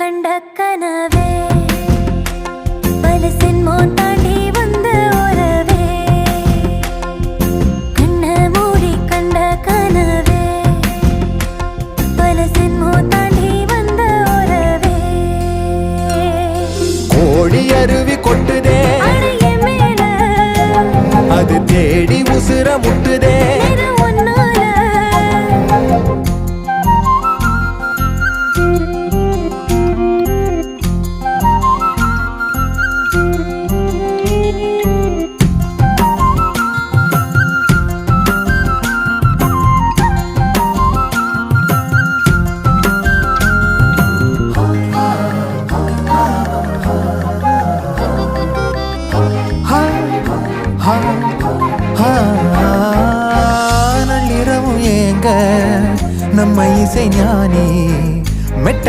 கண்ட கனவே பல சென்மோ தாண்டி வந்த உறவே கண்ண மூடி கண்ட கனவே பல சென்மோ தாண்டி வந்த உறவே கோழி அருவி கொட்டுதே அடைய மேல அது தேடி உசுர முட்டுதே நள்ளிரவும் ஏங்க நம்ம இசை ஞானி மெட்ட